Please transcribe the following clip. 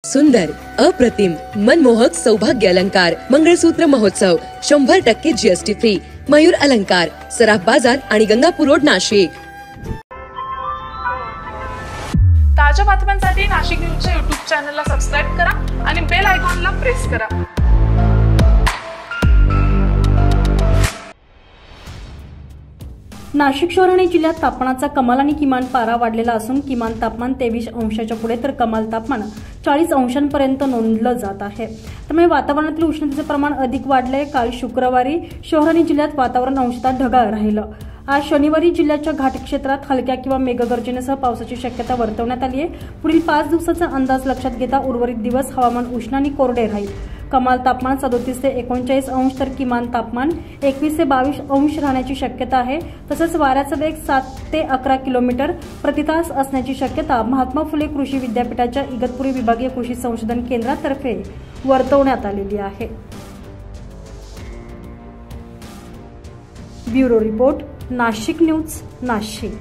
सुंदर, अप्रतिम, मनमोहक सौभाग्य अलंकार मंगळसूत्र महोत्सव 100% जीएसटी फ्री. मयूर अलंकार, सराफ बाजार आणि गंगापूर रोड, नाशिक. ताज्या बातम्यांसाठी नाशिक न्यूजच्या YouTube चॅनलला सबस्क्राइब करा आणि बेल आयकॉनला प्रेस करा. नाशिक शहर आणि जिल्ह्यात तापमानाचा कमाल आणि किमान पारा वाढलेला असून किमान तापमान 23 अंशाच्या पुढे तर कमाल तापमान 40 अंशांपर्यंत नोंदलं जात आहे. त्यामुळे वातावरणातील उष्णतेचे प्रमाण अधिक वाढले. काल शुक्रवारी शहर आणि जिल्ह्यात वातावरण अंशतः ढगाळ राहिलं. आज शनिवारी जिल्ह्याच्या घाट क्षेत्रात हलक्या किंवा मेघगर्जनेसह पावसाची शक्यता वर्तवण्यात आली आहे. पुढील 5 दिवसाचा अंदाज लक्षात घेता उर्वरित दिवस हवामान उष्ण आणि कोरडे राहील. कमाल तापमान 37 ते 39 अंश तर किमान तापमान 21 ते 22 अंश राहण्याची शक्यता आहे. तसंच वाऱ्याचा वेग 7 ते 11 किलोमीटर प्रति तास असण्याची शक्यता महात्मा फुले कृषी विद्यापीठाच्या इगतपुरी विभागीय कृषी संशोधन केंद्रातर्फे वर्तवण्यात आलेली आहे. Bureau report, Nashik news, Nashik.